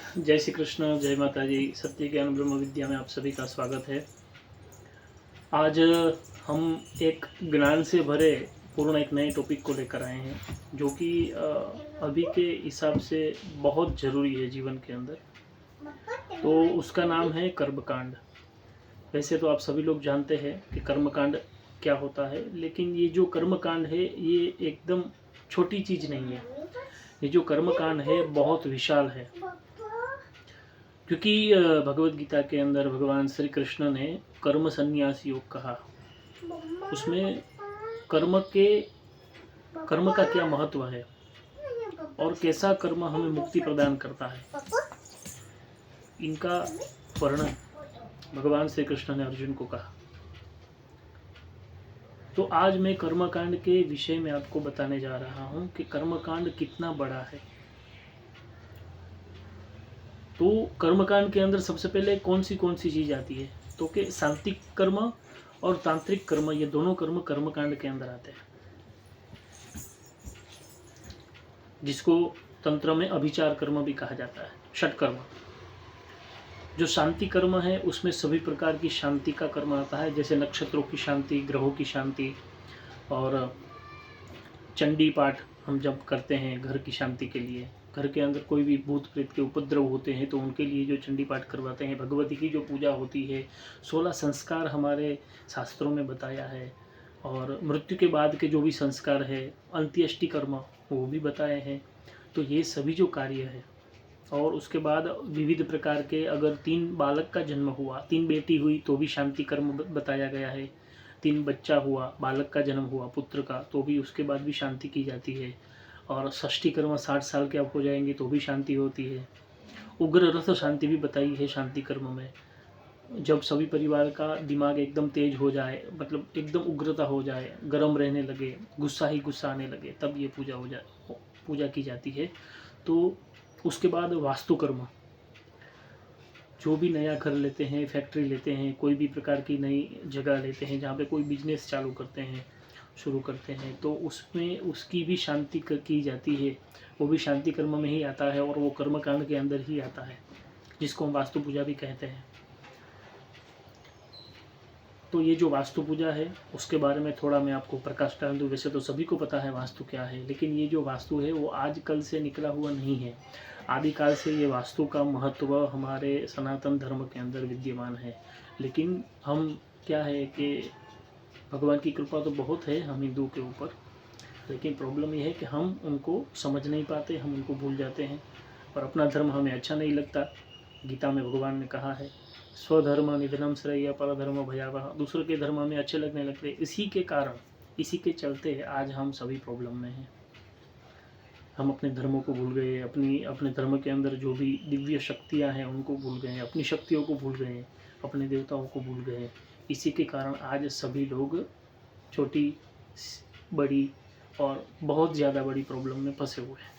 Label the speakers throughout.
Speaker 1: जय श्री कृष्ण, जय माता जी। सत्य ज्ञान ब्रह्म विद्या में आप सभी का स्वागत है। आज हम एक ज्ञान से भरे पूर्ण एक नए टॉपिक को लेकर आए हैं, जो कि अभी के हिसाब से बहुत ज़रूरी है जीवन के अंदर। तो उसका नाम है कर्मकांड। वैसे तो आप सभी लोग जानते हैं कि कर्मकांड क्या होता है, लेकिन ये जो कर्मकांड है ये एकदम छोटी चीज़ नहीं है। ये जो कर्मकांड है बहुत विशाल है, क्योंकि भगवत गीता के अंदर भगवान श्री कृष्ण ने कर्म संन्यास योग कहा। उसमें कर्म का क्या महत्व है और कैसा कर्म हमें मुक्ति प्रदान करता है, इनका वर्णन भगवान श्री कृष्ण ने अर्जुन को कहा। तो आज मैं कर्मकांड के विषय में आपको बताने जा रहा हूं कि कर्मकांड कितना बड़ा है। तो कर्मकांड के अंदर सबसे पहले कौन सी चीज आती है, तो कि सांत्विक कर्म और तांत्रिक कर्म, ये दोनों कर्म कर्मकांड के अंदर आते हैं, जिसको तंत्र में अभिचार कर्म भी कहा जाता है। षट कर्म जो शांति कर्म है उसमें सभी प्रकार की शांति का कर्म आता है, जैसे नक्षत्रों की शांति, ग्रहों की शांति, और चंडी पाठ हम जब करते हैं घर की शांति के लिए। घर के अंदर कोई भी भूत प्रेत के उपद्रव होते हैं तो उनके लिए जो चंडी पाठ करवाते हैं। भगवती की जो पूजा होती है, 16 संस्कार हमारे शास्त्रों में बताया है, और मृत्यु के बाद के जो भी संस्कार है, अंत्येष्टि कर्म, वो भी बताए हैं। तो ये सभी जो कार्य है, और उसके बाद विविध प्रकार के, अगर 3 बालक का जन्म हुआ, 3 बेटी हुई तो भी शांति कर्म बताया गया है। 3 बच्चा हुआ, बालक का जन्म हुआ पुत्र का, तो भी उसके बाद भी शांति की जाती है। और षष्ठी कर्म 60 साल के आप हो जाएंगे तो भी शांति होती है। उग्र रथ शांति भी बताई है शांति कर्म में। जब सभी परिवार का दिमाग एकदम तेज हो जाए, मतलब एकदम उग्रता हो जाए, गर्म रहने लगे, गुस्सा ही गुस्सा आने लगे, तब ये पूजा की जाती है। तो उसके बाद वास्तुकर्म, जो भी नया घर लेते हैं, फैक्ट्री लेते हैं, कोई भी प्रकार की नई जगह लेते हैं जहाँ पे कोई बिजनेस चालू करते हैं, शुरू करते हैं, तो उसमें उसकी भी शांति की जाती है। वो भी शांति कर्म में ही आता है और वो कर्मकांड के अंदर ही आता है, जिसको हम वास्तु पूजा भी कहते हैं। तो ये जो वास्तु पूजा है उसके बारे में थोड़ा मैं आपको प्रकाश डाल दूँ। वैसे तो सभी को पता है वास्तु क्या है, लेकिन ये जो वास्तु है वो आज कल से निकला हुआ नहीं है। आदिकाल से ये वास्तु का महत्व हमारे सनातन धर्म के अंदर विद्यमान है। लेकिन हम क्या है कि भगवान की कृपा तो बहुत है हम हिंदू के ऊपर, लेकिन प्रॉब्लम ये है कि हम उनको समझ नहीं पाते, हम उनको भूल जाते हैं, और अपना धर्म हमें अच्छा नहीं लगता। गीता में भगवान ने कहा है, स्वधर्म निधनम श्रेय परधर्म भयावह। दूसरों के धर्म हमें अच्छे लगने लगते। इसी के कारण, इसी के चलते आज हम सभी प्रॉब्लम में हैं। हम अपने धर्मों को भूल गए, अपने धर्म के अंदर जो भी दिव्य शक्तियाँ हैं उनको भूल गए, अपनी शक्तियों को भूल गए, अपने देवताओं को भूल गए। इसी के कारण आज सभी लोग छोटी बड़ी और बहुत ज़्यादा बड़ी प्रॉब्लम में फंसे हुए हैं।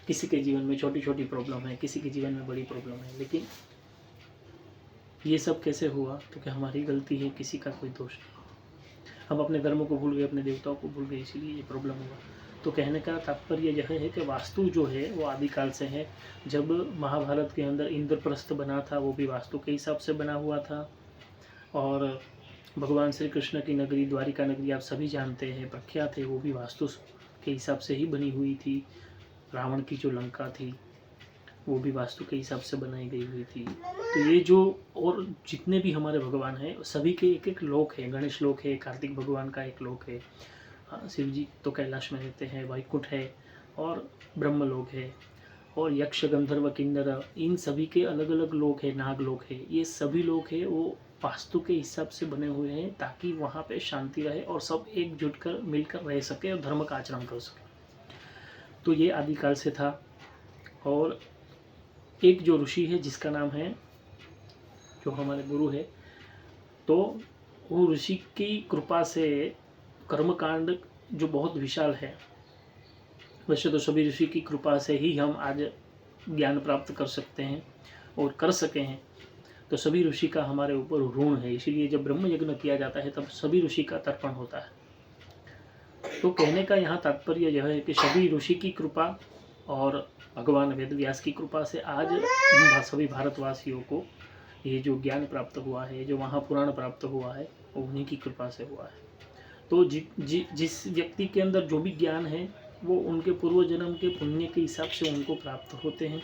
Speaker 1: किसी के जीवन में छोटी छोटी प्रॉब्लम है, किसी के जीवन में बड़ी प्रॉब्लम है, लेकिन ये सब कैसे हुआ? तो क्या हमारी गलती है? किसी का कोई दोष नहीं। हम अपने धर्म को भूल गए, अपने देवताओं को भूल गए, इसीलिए ये प्रॉब्लम हुआ। तो कहने का तात्पर्य यह है कि वास्तु जो है वो आदिकाल से है। जब महाभारत के अंदर इंद्रप्रस्थ बना था वो भी वास्तु के हिसाब से बना हुआ था, और भगवान श्री कृष्ण की नगरी द्वारिका नगरी आप सभी जानते हैं, प्रख्यात है, वो भी वास्तु के हिसाब से ही बनी हुई थी। रावण की जो लंका थी वो भी वास्तु के हिसाब से बनाई गई हुई थी। तो ये जो, और जितने भी हमारे भगवान हैं सभी के एक एक लोक है। गणेश लोक है, कार्तिक भगवान का एक लोक है, शिव जी तो कैलाश में रहते हैं, वैकुंठ है, और ब्रह्म लोक है, और यक्ष गंधर्व किन्नर, इन सभी के अलग अलग लोक है, नाग लोक है। ये सभी लोक है वो वास्तु के हिसाब से बने हुए हैं, ताकि वहाँ पे शांति रहे और सब एकजुट कर मिलकर रह सके और धर्म का आचरण कर सके। तो ये आदिकाल से था। और एक जो ऋषि है जिसका नाम है, जो हमारे गुरु है, तो वो ऋषि की कृपा से कर्मकांड जो बहुत विशाल है, वैसे तो सभी ऋषि की कृपा से ही हम आज ज्ञान प्राप्त कर सकते हैं और कर सके हैं। तो सभी ऋषि का हमारे ऊपर ऋण है, इसीलिए जब ब्रह्म यज्ञ किया जाता है तब सभी ऋषि का तर्पण होता है। तो कहने का यहाँ तात्पर्य यह है कि सभी ऋषि की कृपा और भगवान वेद व्यास की कृपा से आज सभी भारतवासियों को ये जो ज्ञान प्राप्त हुआ है, जो महापुराण प्राप्त हुआ है, वो उन्हीं की कृपा से हुआ है। तो जिस व्यक्ति के अंदर जो भी ज्ञान है वो उनके पूर्व जन्म के पुण्य के हिसाब से उनको प्राप्त होते हैं,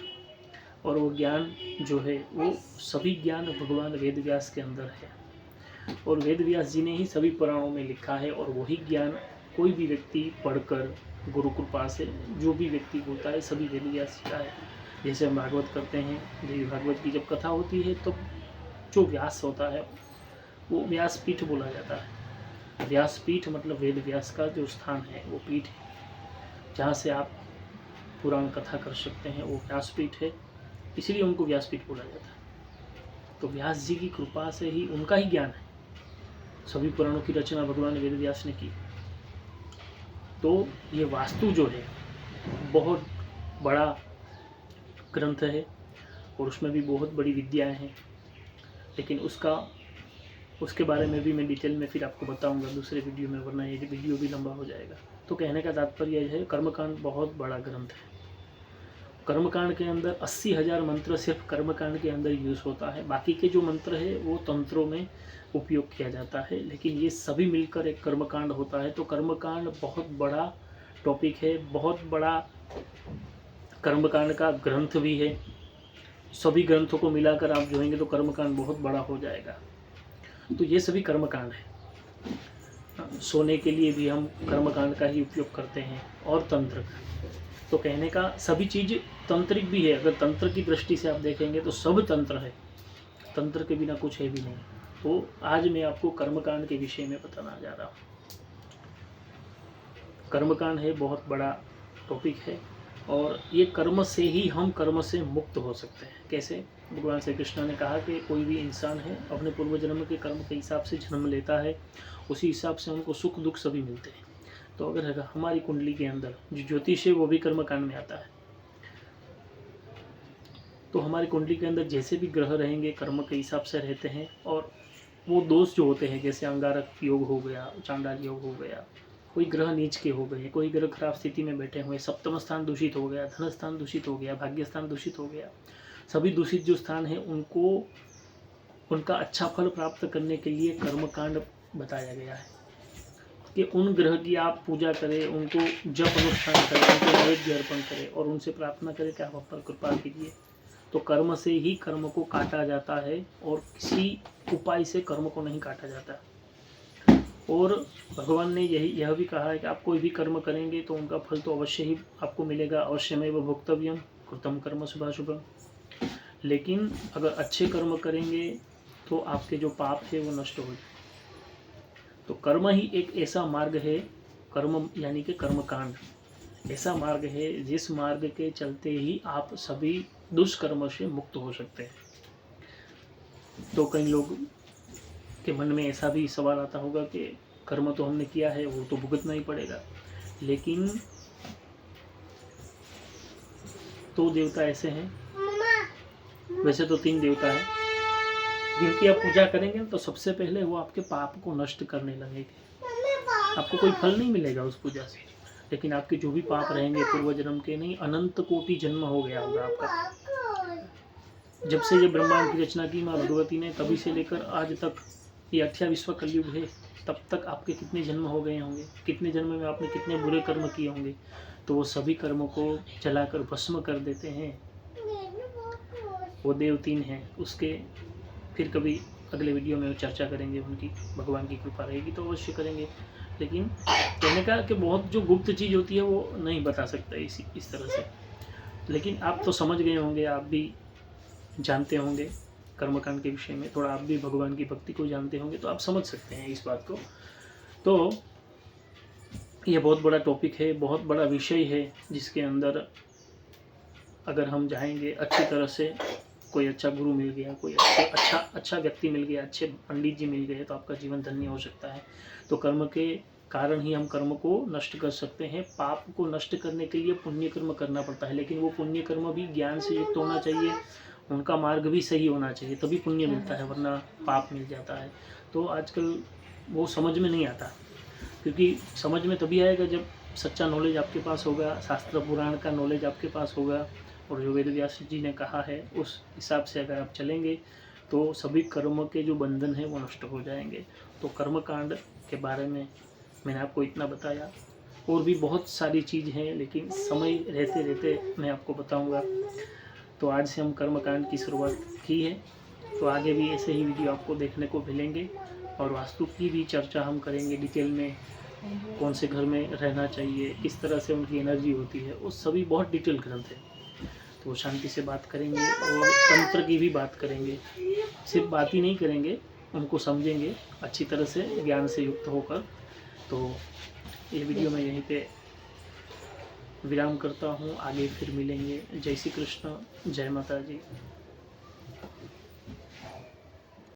Speaker 1: और वो ज्ञान जो है वो सभी ज्ञान भगवान वेद व्यास के अंदर है, और वेद व्यास जी ने ही सभी पुराणों में लिखा है, और वही ज्ञान कोई भी व्यक्ति पढ़कर गुरु कृपा से जो भी व्यक्ति होता है सभी वेद व्यास जी का है। जैसे हम भागवत करते हैं, देवी भागवत की जब कथा होती है तो जो व्यास होता है वो व्यासपीठ बोला जाता है। व्यासपीठ मतलब वेद व्यास का जो स्थान है वो पीठ है, जहाँ से आप पुराण कथा कर सकते हैं, वो व्यासपीठ है, इसलिए उनको व्यासपीठ बोला जाता है। तो व्यास जी की कृपा से ही उनका ही ज्ञान है, सभी पुराणों की रचना भगवान वेद व्यास ने की। तो ये वास्तु जो है बहुत बड़ा ग्रंथ है, और उसमें भी बहुत बड़ी विद्याएं हैं, लेकिन उसके बारे में भी मैं डिटेल में फिर आपको बताऊंगा दूसरे वीडियो में, वरना ये वीडियो भी लंबा हो जाएगा। तो कहने का तात्पर्य यह है, कर्मकांड बहुत बड़ा ग्रंथ है। कर्मकांड के अंदर 80,000 मंत्र सिर्फ कर्मकांड के अंदर यूज़ होता है, बाकी के जो मंत्र है वो तंत्रों में उपयोग किया जाता है, लेकिन ये सभी मिलकर एक कर्मकांड होता है। तो कर्मकांड बहुत बड़ा टॉपिक है, बहुत बड़ा कर्मकांड का ग्रंथ भी है। सभी ग्रंथों को मिलाकर आप जोड़ेंगे तो कर्मकांड बहुत बड़ा हो जाएगा। तो ये सभी कर्मकांड है। सोने के लिए भी हम कर्मकांड का ही उपयोग करते हैं, और तंत्र का। तो कहने का सभी चीज़ तंत्रिक भी है, अगर तंत्र की दृष्टि से आप देखेंगे तो सब तंत्र है, तंत्र के बिना कुछ है भी नहीं। तो आज मैं आपको कर्मकांड के विषय में बताना जा रहा हूँ। कर्मकांड है बहुत बड़ा टॉपिक है, और ये कर्म से ही हम कर्म से मुक्त हो सकते हैं। कैसे? भगवान श्री कृष्ण ने कहा कि कोई भी इंसान है अपने पूर्व जन्म के कर्म के हिसाब से जन्म लेता है, उसी हिसाब से उनको सुख दुख सभी मिलते हैं। तो अगर हमारी कुंडली के अंदर जो ज्योतिष है वो भी कर्मकांड में आता है, तो हमारी कुंडली के अंदर जैसे भी ग्रह रहेंगे कर्म के हिसाब से रहते हैं, और वो दोष जो होते हैं जैसे अंगारक योग हो गया, चांडाल योग हो गया, कोई ग्रह नीच के हो गए, कोई ग्रह खराब स्थिति में बैठे हुए, सप्तम स्थान दूषित हो गया, धन स्थान दूषित हो गया, भाग्य स्थान दूषित हो गया, सभी दूषित जो स्थान है उनको उनका अच्छा फल प्राप्त करने के लिए कर्मकांड बताया गया है कि उन ग्रह की आप पूजा करें, उनको जप अनुष्ठान करें, उनको नैवेद्य अर्पण करें, और उनसे प्रार्थना करें कि आप हम पर कृपा कीजिए। तो कर्म से ही कर्म को काटा जाता है, और किसी उपाय से कर्म को नहीं काटा जाता। और भगवान ने यह भी कहा है कि आप कोई भी कर्म करेंगे तो उनका फल तो अवश्य ही आपको मिलेगा, अवश्यमेव भोक्तव्यम कृतम कर्म शुभाशुभम। लेकिन अगर अच्छे कर्म करेंगे तो आपके जो पाप है वो नष्ट हो जाए। तो कर्म ही एक ऐसा मार्ग है, कर्म यानी कि कर्मकांड ऐसा मार्ग है जिस मार्ग के चलते ही आप सभी दुष्कर्म से मुक्त हो सकते हैं। तो कई लोग के मन में ऐसा भी सवाल आता होगा कि कर्म तो हमने किया है वो तो भुगतना ही पड़ेगा, लेकिन तो देवता ऐसे हैं, वैसे तो 3 देवता हैं जिनकी आप पूजा करेंगे तो सबसे पहले वो आपके पाप को नष्ट करने लगेंगे। आपको कोई फल नहीं मिलेगा उस पूजा से, लेकिन आपके जो भी पाप रहेंगे पूर्व जन्म के, नहीं अनंत कोटि जन्म हो गया होगा आपका। जब से ये ब्रह्मांड की रचना की माँ भगवती ने, तभी से लेकर आज तक ये 28वां कलयुग है, तब तक आपके कितने जन्म हो गए होंगे, कितने जन्म में आपने कितने बुरे कर्म किए होंगे। तो वो सभी कर्मों को जलाकर भस्म कर देते हैं। वो देव 3 हैं, उसके फिर कभी अगले वीडियो में चर्चा करेंगे, उनकी भगवान की कृपा रहेगी तो अवश्य करेंगे। लेकिन कहने का कि बहुत जो गुप्त चीज़ होती है वो नहीं बता सकता इस तरह से। लेकिन आप तो समझ गए होंगे, आप भी जानते होंगे कर्मकांड के विषय में, थोड़ा आप भी भगवान की भक्ति को जानते होंगे तो आप समझ सकते हैं इस बात को। तो ये बहुत बड़ा टॉपिक है, बहुत बड़ा विषय है, जिसके अंदर अगर हम जाएंगे अच्छी तरह से, कोई अच्छा गुरु मिल गया, कोई अच्छा व्यक्ति मिल गया, अच्छे पंडित जी मिल गए, तो आपका जीवन धन्य हो सकता है। तो कर्म के कारण ही हम कर्म को नष्ट कर सकते हैं। पाप को नष्ट करने के लिए पुण्य कर्म करना पड़ता है, लेकिन वो पुण्य कर्म भी ज्ञान से युक्त होना चाहिए, उनका मार्ग भी सही होना चाहिए, तभी पुण्य मिलता है, वरना पाप मिल जाता है। तो आजकल वो समझ में नहीं आता, क्योंकि समझ में तभी आएगा जब सच्चा नॉलेज आपके पास होगा, शास्त्र पुराण का नॉलेज आपके पास होगा, और जो वेद व्यास जी ने कहा है उस हिसाब से अगर आप चलेंगे तो सभी कर्मों के जो बंधन हैं वो नष्ट हो जाएंगे। तो कर्मकांड के बारे में मैंने आपको इतना बताया, और भी बहुत सारी चीज़ हैं लेकिन समय रहते रहते मैं आपको बताऊंगा। तो आज से हम कर्मकांड की शुरुआत की है, तो आगे भी ऐसे ही वीडियो आपको देखने को मिलेंगे, और वास्तु की भी चर्चा हम करेंगे डिटेल में, कौन से घर में रहना चाहिए, किस तरह से उनकी एनर्जी होती है, वो सभी बहुत डिटेल ग्रंथ है। तो शांति से बात करेंगे और तंत्र की भी बात करेंगे, सिर्फ बात ही नहीं करेंगे, उनको समझेंगे अच्छी तरह से ज्ञान से युक्त होकर। तो ये वीडियो मैं यहीं पे विराम करता हूँ, आगे फिर मिलेंगे। जय श्री कृष्ण, जय माता जी।